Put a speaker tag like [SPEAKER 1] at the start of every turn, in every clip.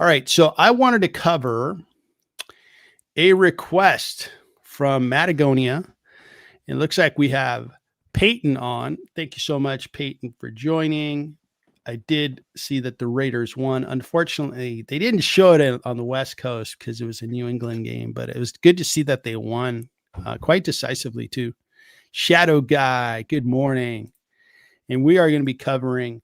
[SPEAKER 1] All right, so I wanted to cover a request from Patagonia. It looks like we have Peyton on. Thank you so much, Peyton, for joining. I did see that the Raiders won. Unfortunately, they didn't show it on the West Coast because it was a New England game, but it was good to see that they won quite decisively, too. Shadow Guy, good morning. And we are going to be covering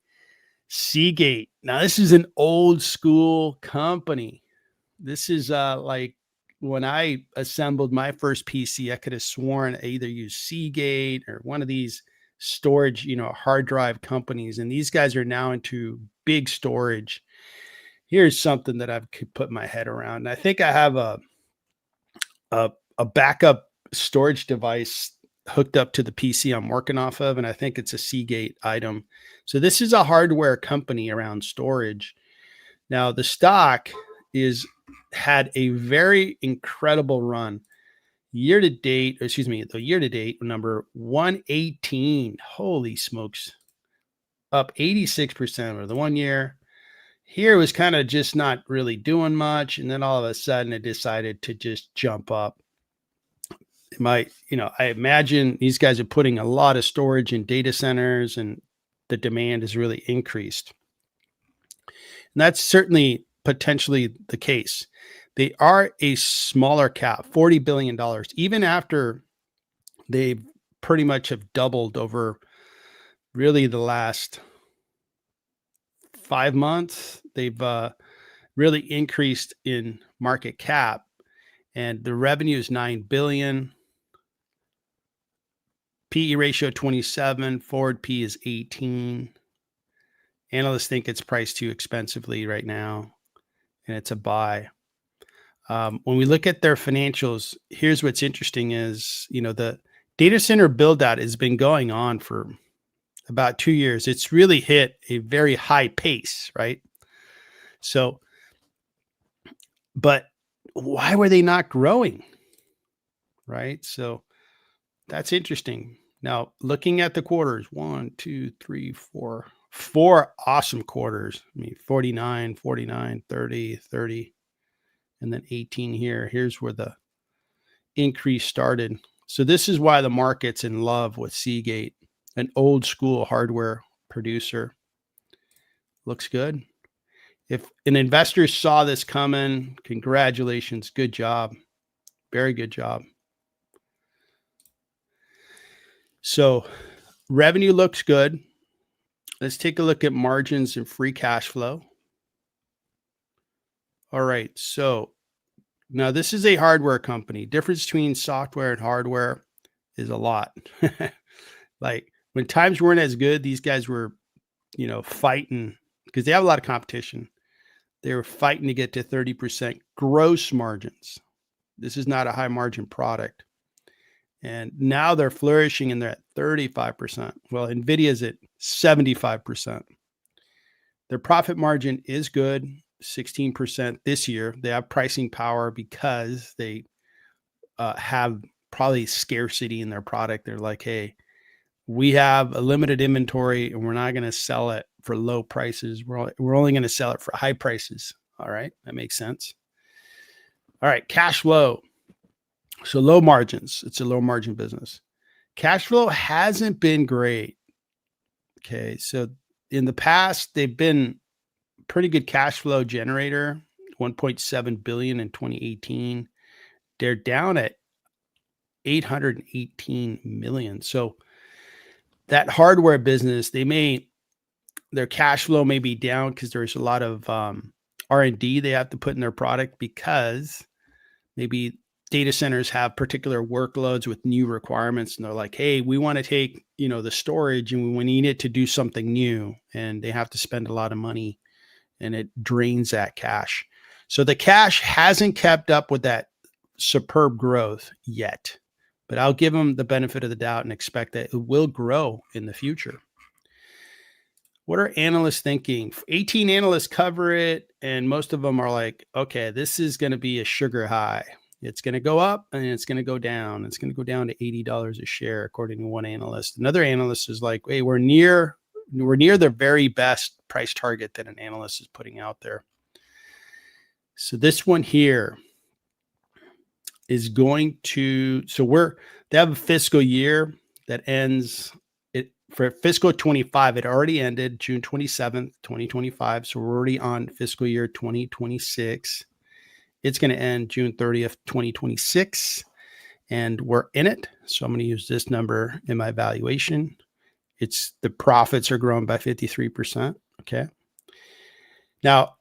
[SPEAKER 1] Seagate. Now, this is an old school company. This is like when I assembled my first PC, I could have sworn I either used Seagate or one of these storage, hard drive companies. And these guys are now into big storage. Here's something that I could put my head around. And I think I have a backup storage device hooked up to the PC I'm working off of, and I think it's a Seagate item. So this is a hardware company around storage. Now the stock had a very incredible run. The year to date number 118. Holy smokes. Up 86% over the 1 year. Here was kind of just not really doing much. And then all of a sudden it decided to just jump up. I imagine these guys are putting a lot of storage in data centers and the demand has really increased. And that's certainly potentially the case. They are a smaller cap, $40 billion, even after they pretty much have doubled over really the last 5 months. They've really increased in market cap, and the revenue is $9 billion. PE ratio 27, forward P is 18. Analysts think it's priced too expensively right now, and it's a buy. When we look at their financials, here's what's interesting is, the data center build out has been going on for about 2 years. It's really hit a very high pace, right? So, but why were they not growing? Right? So that's interesting. Now, looking at the quarters, 1, 2, 3, 4 awesome quarters. 49, 49, 30, 30. And then 18 here. Here's where the increase started. So this is why the market's in love with Seagate, an old school hardware producer. Looks good. If an investor saw this coming, congratulations. Good job. Very good job. So revenue looks good. Let's take a look at margins and free cash flow. All right, so now this is a hardware company. Difference between software and hardware is a lot. Like when times weren't as good, these guys were, fighting because they have a lot of competition. They were fighting to get to 30% gross margins. This is not a high margin product. And now they're flourishing and they're at 35%. Well, NVIDIA's at 75%. Their profit margin is good. 16% this year. They have pricing power because they have probably scarcity in their product. They're like, hey, we have a limited inventory and we're not going to sell it for low prices. We're only going to sell it for high prices. All right. That makes sense. All right. Cash flow. So low margins. It's a low margin business. Cash flow hasn't been great. Okay. So in the past, they've been pretty good cash flow generator, 1.7 billion in 2018. They're down at 818 million. So that hardware business, their cash flow may be down because there's a lot of R&D they have to put in their product because maybe data centers have particular workloads with new requirements. And they're like, hey, we want to take, the storage and we need it to do something new. And they have to spend a lot of money. And it drains that cash. So the cash hasn't kept up with that superb growth yet, but I'll give them the benefit of the doubt and expect that it will grow in the future. What are analysts thinking? 18 analysts cover it, and most of them are like, okay, this is going to be a sugar high. It's going to go up and it's going to go down. It's going to go down to $80 a share, according to one analyst. Another analyst is like, hey, we're near the very best price target that an analyst is putting out there. So this one here is going to, they have a fiscal year that ends it for fiscal 25. It already ended June 27th, 2025. So we're already on fiscal year 2026. It's going to end June 30th, 2026. And we're in it. So I'm going to use this number in my valuation. It's the profits are growing by 53%. Okay. Now,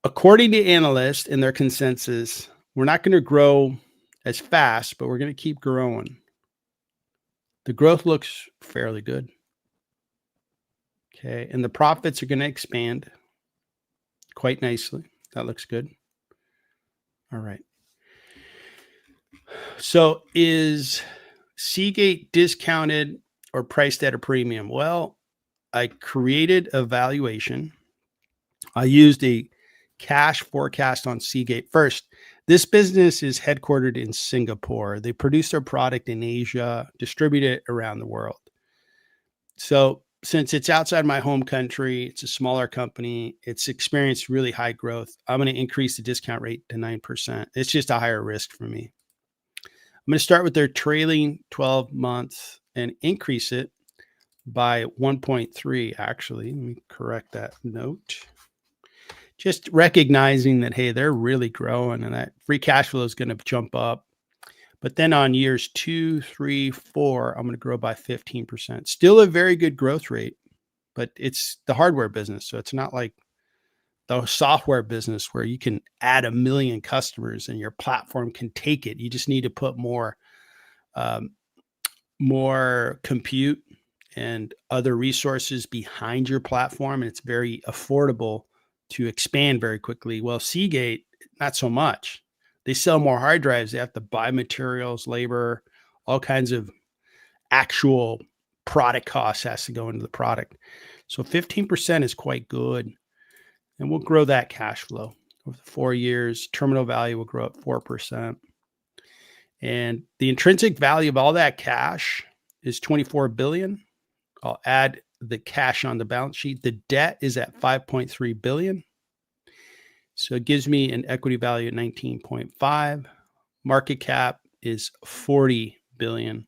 [SPEAKER 1] according to analysts and their consensus, we're not going to grow as fast, but we're going to keep growing. The growth looks fairly good. Okay. And the profits are going to expand quite nicely. That looks good. All right. So is Seagate discounted or priced at a premium? Well, I created a valuation. I used a cash forecast on Seagate. First, this business is headquartered in Singapore. They produce their product in Asia, distribute it around the world. So since it's outside my home country, it's a smaller company, it's experienced really high growth. I'm going to increase the discount rate to 9%. It's just a higher risk for me. I'm going to start with their trailing 12 months and increase it by 1.3. Actually, let me correct that note. Just recognizing that, hey, they're really growing and that free cash flow is going to jump up. But then on years 2, 3, 4, I'm going to grow by 15%. Still a very good growth rate, but it's the hardware business. So it's not like the software business where you can add 1 million customers and your platform can take it. You just need to put more compute and other resources behind your platform. And it's very affordable to expand very quickly. Well, Seagate, not so much. They sell more hard drives. They have to buy materials, labor, all kinds of actual product costs has to go into the product. So 15% is quite good. And we'll grow that cash flow over the 4 years. Terminal value will grow up 4%. And the intrinsic value of all that cash is $24 billion. I'll add the cash on the balance sheet. The debt is at $5.3 billion. So it gives me an equity value at 19.5. Market cap is 40 billion.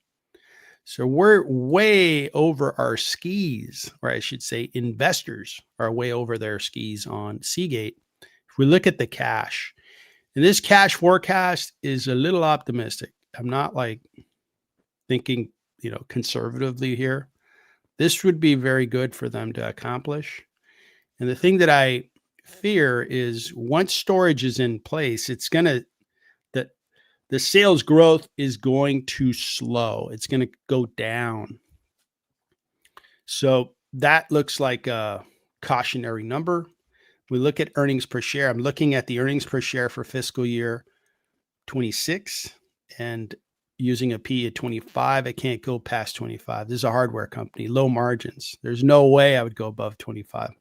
[SPEAKER 1] So we're way over our skis, or I should say investors are way over their skis on Seagate. If we look at the cash, and this cash forecast is a little optimistic. I'm not like thinking, conservatively here. This would be very good for them to accomplish. And the thing that I fear is once storage is in place, the sales growth is going to slow. It's going to go down. So that looks like a cautionary number. We look at earnings per share. I'm looking at the earnings per share for fiscal year 26 and using a P at 25. I can't go past 25. This is a hardware company, low margins. There's no way I would go above 25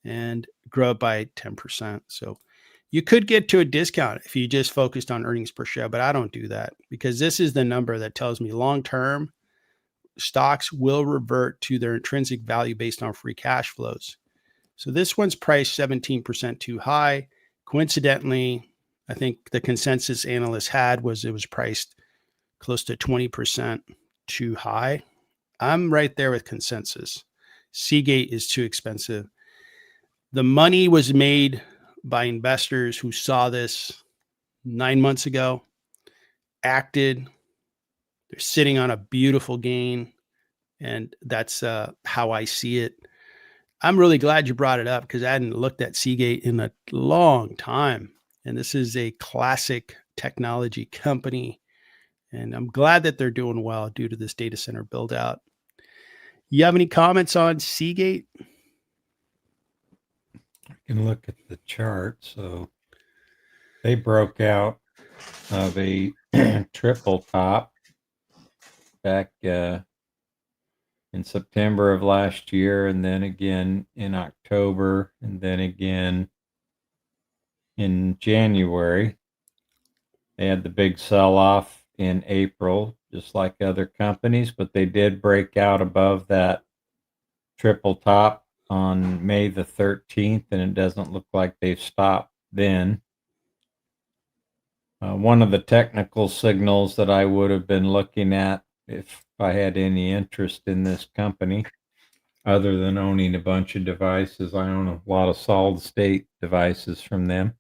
[SPEAKER 1] and grow it by 10%. So you could get to a discount if you just focused on earnings per share, but I don't do that because this is the number that tells me long-term stocks will revert to their intrinsic value based on free cash flows. So this one's priced 17% too high. Coincidentally, I think the consensus analysts had was it was priced close to 20% too high. I'm right there with consensus. Seagate is too expensive. The money was made by investors who saw this 9 months ago, acted. They're sitting on a beautiful gain, and that's how I see it. I'm really glad you brought it up because I hadn't looked at Seagate in a long time, and this is a classic technology company, and I'm glad that they're doing well due to this data center build out. You have any comments on Seagate?
[SPEAKER 2] Can look at the chart. So they broke out of a triple top back in September of last year, and then again in October, and then again in January. They had the big sell-off in April, just like other companies, but they did break out above that triple top on May the 13th, and it doesn't look like they've stopped then. One of the technical signals that I would have been looking at if I had any interest in this company, other than owning a bunch of devices. I own a lot of solid state devices from them.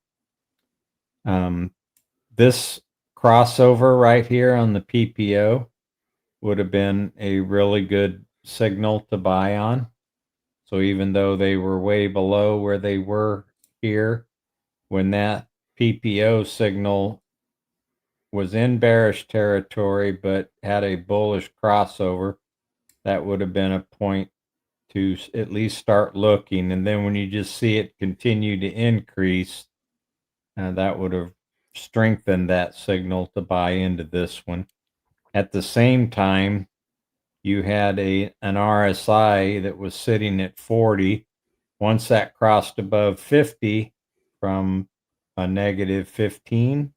[SPEAKER 2] This crossover right here on the PPO would have been a really good signal to buy on. So even though they were way below where they were here, when that PPO signal was in bearish territory but had a bullish crossover, that would have been a point to at least start looking. And then when you just see it continue to increase, that would have strengthened that signal to buy into this one. At the same time, you had an RSI that was sitting at 40. Once that crossed above 50 from a negative 15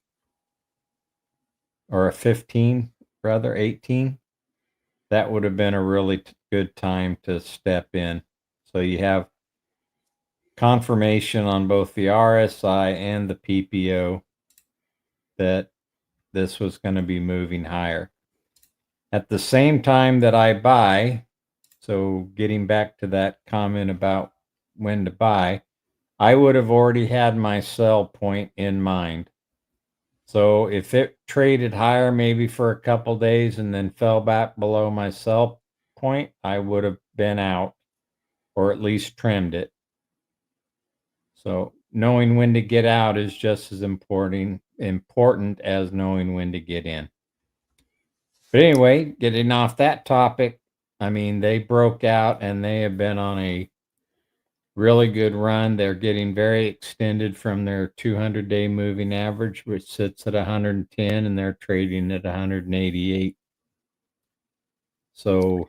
[SPEAKER 2] or a 15, rather 18, that would have been a really good time to step in. So you have confirmation on both the RSI and the PPO that this was going to be moving higher. At the same time that I buy, so getting back to that comment about when to buy, I would have already had my sell point in mind. So if it traded higher maybe for a couple days and then fell back below my sell point, I would have been out or at least trimmed it. So knowing when to get out is just as important as knowing when to get in. But anyway, getting off that topic, I mean, they broke out and they have been on a really good run. They're getting very extended from their 200-day moving average, which sits at 110, and they're trading at 188. So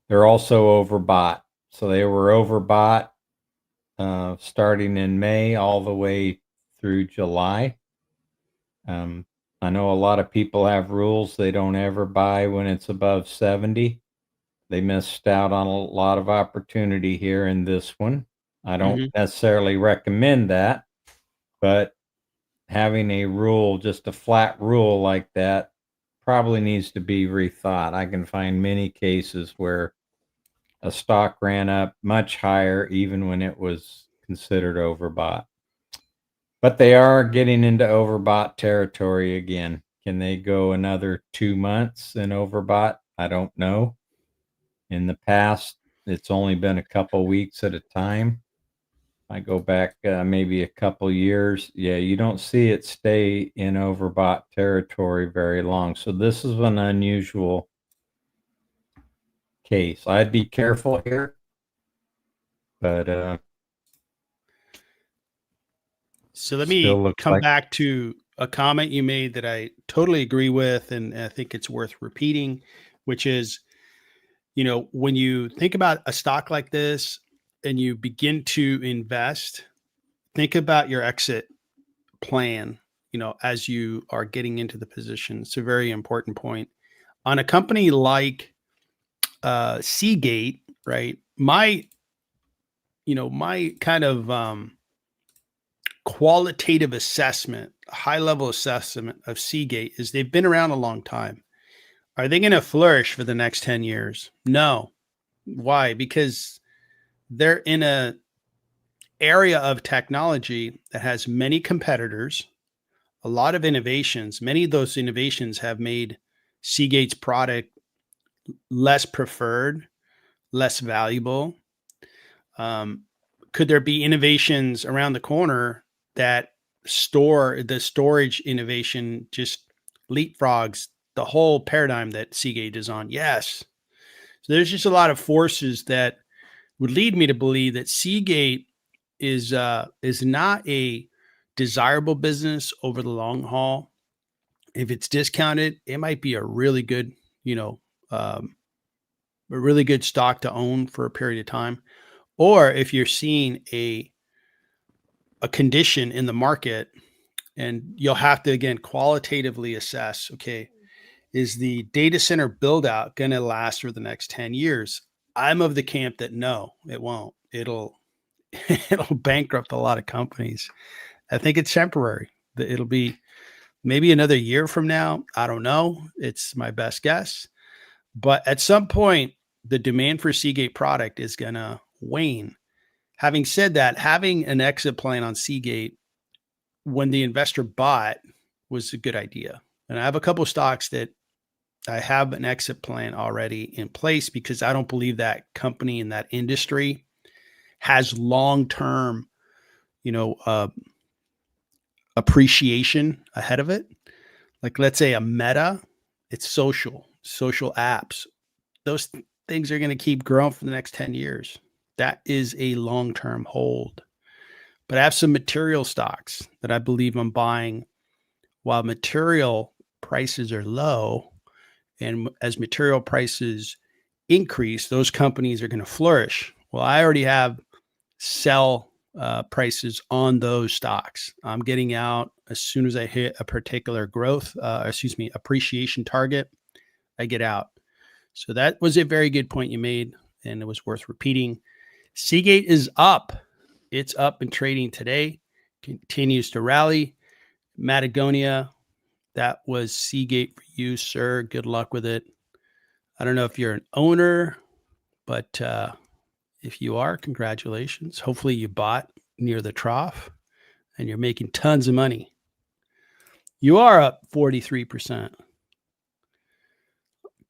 [SPEAKER 2] they're also overbought. So they were overbought starting in May all the way through July. I know a lot of people have rules. They don't ever buy when it's above 70. They missed out on a lot of opportunity here in this one. I don't necessarily recommend that, but having a rule, just a flat rule like that, probably needs to be rethought. I can find many cases where a stock ran up much higher even when it was considered overbought. But they are getting into overbought territory again. Can they go another 2 months in overbought? I don't know. In the past, it's only been a couple weeks at a time. I go back maybe a couple years. Yeah, you don't see it stay in overbought territory very long. So this is an unusual case. I'd be careful here, but
[SPEAKER 1] So let
[SPEAKER 2] still
[SPEAKER 1] me
[SPEAKER 2] looks
[SPEAKER 1] come
[SPEAKER 2] like
[SPEAKER 1] back to a comment you made that I totally agree with, and I think it's worth repeating, which is, when you think about a stock like this and you begin to invest, think about your exit plan, as you are getting into the position. It's a very important point. On a company like Seagate, right? My kind of qualitative assessment, high level assessment of Seagate is they've been around a long time. Are they going to flourish for the next 10 years? No. Why? Because they're in a area of technology that has many competitors, a lot of innovations. Many of those innovations have made Seagate's product less preferred, less valuable. Could there be innovations around the corner that the storage innovation just leapfrogs the whole paradigm that Seagate is on? Yes. So there's just a lot of forces that would lead me to believe that Seagate is not a desirable business over the long haul. If it's discounted, it might be a really good, um, a really good stock to own for a period of time. Or if you're seeing a condition in the market, and you'll have to again qualitatively assess, okay, is the data center build out going to last for the next 10 years? I'm of the camp that no, it won't. It'll it'll bankrupt a lot of companies. I think it's temporary. It'll be Maybe another year from now. I don't know. It's my best guess. But at some point, the demand for Seagate product is going to wane. Having said that, having an exit plan on Seagate when the investor bought was a good idea. And I have a couple of stocks that I have an exit plan already in place because I don't believe that company in that industry has long-term, appreciation ahead of it. Like let's say a Meta, it's social apps. Those things are going to keep growing for the next 10 years. That is a long-term hold. But I have some material stocks that I believe I'm buying while material prices are low. And as material prices increase, those companies are going to flourish. Well, I already have sell prices on those stocks. I'm getting out as soon as I hit a particular appreciation target, I get out. So that was a very good point you made, and it was worth repeating. Seagate is up. It's up and trading today, continues to rally. Patagonia, that was Seagate for you, sir. Good luck with it. I don't know if you're an owner, but if you are, congratulations. Hopefully you bought near the trough and you're making tons of money. You are up 43%.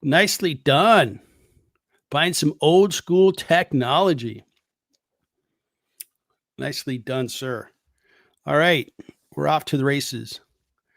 [SPEAKER 1] Nicely done. Buying some old school technology. Nicely done, sir. All right, we're off to the races.